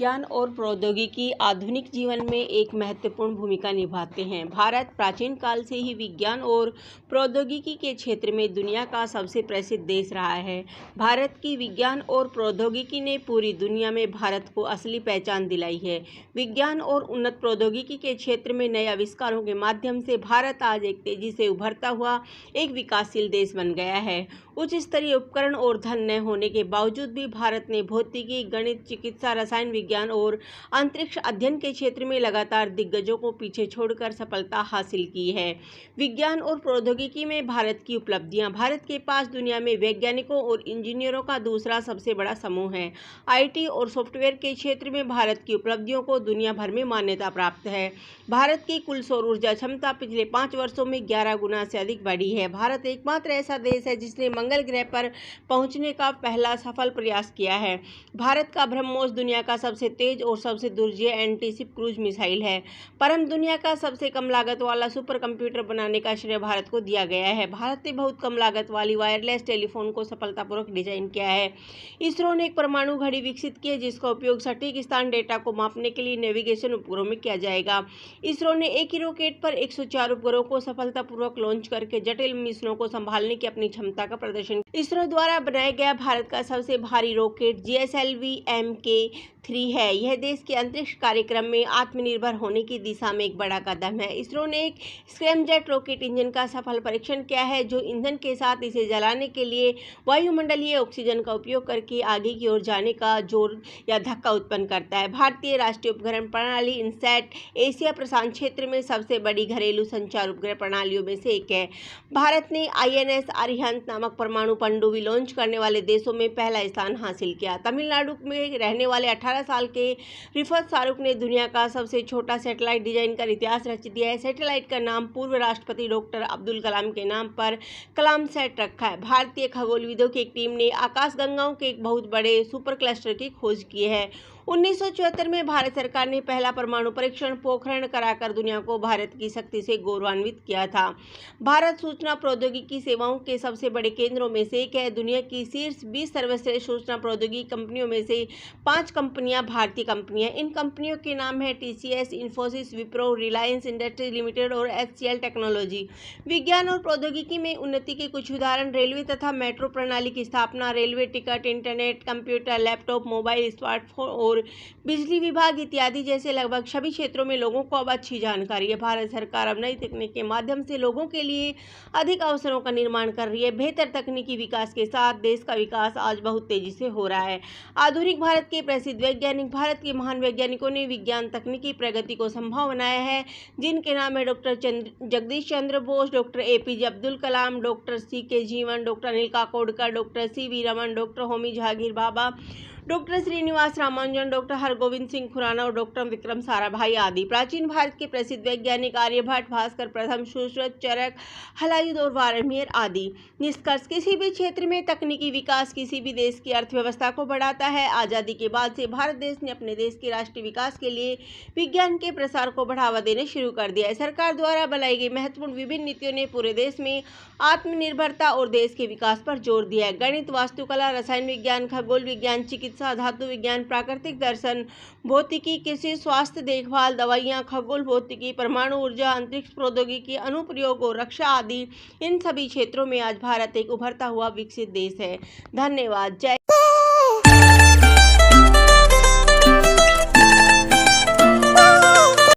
विज्ञान और प्रौद्योगिकी आधुनिक जीवन में एक महत्वपूर्ण भूमिका निभाते हैं। भारत प्राचीन काल से ही विज्ञान और प्रौद्योगिकी के क्षेत्र में दुनिया का सबसे प्रसिद्ध देश रहा है। भारत की विज्ञान और प्रौद्योगिकी ने पूरी दुनिया में भारत को असली पहचान दिलाई है। विज्ञान और उन्नत प्रौद्योगिकी के क्षेत्र में नए आविष्कारों के माध्यम से भारत आज एक तेजी से उभरता हुआ एक विकासशील देश बन गया है। उच्च स्तरीय उपकरण और धन न होने के बावजूद भी भारत ने भौतिकी, गणित, चिकित्सा, रसायन विज्ञान और अंतरिक्ष अध्ययन के क्षेत्र में लगातार दिग्गजों को पीछे छोड़कर सफलता हासिल की है। विज्ञान और प्रौद्योगिकी में भारत की उपलब्धियां। भारत के पास दुनिया में वैज्ञानिकों और इंजीनियरों का दूसरा सबसे बड़ा समूह है। आईटी और सॉफ्टवेयर के क्षेत्र में भारत की उपलब्धियों को दुनिया भर में मान्यता प्राप्त है। भारत की कुल सौर ऊर्जा क्षमता पिछले 5 वर्षों में 11 गुना से अधिक बढ़ी है। भारत एकमात्र ऐसा देश है जिसने मंगल ग्रह पर पहुंचने का पहला सफल प्रयास किया है। भारत का ब्रह्मोस दुनिया का सबसे तेज और सबसे दुर्जेय एंटीशिप क्रूज मिसाइल है। परम दुनिया का सबसे कम लागत वाला सुपर कंप्यूटर बनाने का श्रेय भारत को दिया गया है। भारत ने बहुत कम लागत वाली वायरलेस टेलीफोन को सफलतापूर्वक डिजाइन किया है। इसरो ने एक परमाणु घड़ी विकसित की है जिसका उपयोग सटीक स्थान डेटा को मापने के लिए नेविगेशन उपग्रहों में किया जाएगा। इसरो ने एक ही रॉकेट पर 104 उपग्रहों को सफलतापूर्वक लॉन्च करके जटिल मिशनों को संभालने की अपनी क्षमता का प्रदर्शन। इसरो द्वारा बनाया गया भारत का सबसे भारी रॉकेट GSLV Mk3 है। यह देश के अंतरिक्ष कार्यक्रम में आत्मनिर्भर होने की दिशा में एक बड़ा कदम है। इसरो ने एक स्क्रैमजेट रॉकेट इंजन का सफल परीक्षण किया है जो ईंधन के साथ इसे जलाने के लिए वायुमंडलीय ऑक्सीजन का उपयोग करके आगे की ओर जाने का जोर या धक्का उत्पन्न करता है। भारतीय राष्ट्रीय उपग्रह प्रणाली इनसैट एशिया प्रशांत क्षेत्र में सबसे बड़ी घरेलू संचार उपग्रह प्रणालियों में से एक है। भारत ने INS अरिहंत नामक परमाणु पनडुब्बी लॉन्च करने वाले देशों में पहला स्थान हासिल किया। तमिलनाडु में रहने वाले 18 साल के रिफत शाहरुख ने दुनिया का सबसे छोटा सैटेलाइट डिजाइन कर इतिहास रच दिया है। सैटेलाइट का नाम पूर्व राष्ट्रपति डॉक्टर अब्दुल कलाम के नाम पर कलाम सैट रखा है। भारतीय खगोलविदों की एक टीम ने आकाशगंगाओं के एक बहुत बड़े सुपर क्लस्टर की खोज की है। 1974 में भारत सरकार ने पहला परमाणु परीक्षण पोखरण कराकर दुनिया को भारत की शक्ति से गौरवान्वित किया था। भारत सूचना प्रौद्योगिकी सेवाओं के सबसे बड़े केंद्रों में से एक है। दुनिया की शीर्ष 20 सर्वश्रेष्ठ सूचना प्रौद्योगिकी कंपनियों में से 5 कंपनियां भारतीय कंपनियां। इन कंपनियों के नाम है TCS, Infosys, Wipro, Reliance industries limited और HCL टेक्नोलॉजी। विज्ञान और प्रौद्योगिकी में उन्नति के कुछ उदाहरण रेलवे तथा मेट्रो प्रणाली की स्थापना, railway ticket, internet, computer, laptop, mobile, smartphone और बिजली विभाग इत्यादि जैसे लगभग सभी क्षेत्रों में लोगों को अब अच्छी जानकारी है। भारत सरकार अब नई तकनीक के माध्यम से लोगों के लिए अधिक अवसरों का निर्माण कर रही है। बेहतर तकनीकी विकास के साथ देश का विकास आज बहुत तेजी से हो रहा है। आधुनिक भारत के प्रसिद्ध वैज्ञानिक। भारत के महान वैज्ञानिकों ने विज्ञान तकनीकी प्रगति को संभव बनाया है जिनके नाम है doctor Jagdish Chandra Bose, doctor APJ Abdul Kalam, doctor CK Jeevan, doctor Anil Kakodkar, doctor CV Raman, doctor Homi Jehangir Bhabha, doctor Srinivasa Ramanujan, doctor Hargobind Singh Khorana और डॉक्टर विक्रम साराभाई आदि। प्राचीन भारत के प्रसिद्ध वैज्ञानिक आर्यभट्ट, भास्कर प्रथम, सुश्रुत, चरक, हलायुध और वारमियर आदि। निष्कर्ष: किसी भी क्षेत्र में तकनीकी विकास किसी भी देश की अर्थव्यवस्था को बढ़ाता है। आज़ादी के बाद से भारत देश ने अपने देश के राष्ट्रीय विकास के लिए विज्ञान के प्रसार को बढ़ावा देने शुरू कर दिया है। सरकार द्वारा बनाई गई महत्वपूर्ण विभिन्न नीतियों ने पूरे देश में आत्मनिर्भरता और देश के विकास पर जोर दिया है। गणित, वास्तुकला, रसायन विज्ञान, खगोल विज्ञान, चिकित्सा, धातु विज्ञान, प्राकृतिक दर्शन, भौतिकी, कृषि, स्वास्थ्य देखभाल, दवाइयाँ, खगोल भौतिकी, परमाणु ऊर्जा, अंतरिक्ष प्रौद्योगिकी, अनुप्रयोग और रक्षा आदि इन सभी क्षेत्रों में आज भारत एक उभरता हुआ विकसित देश है। धन्यवाद। जय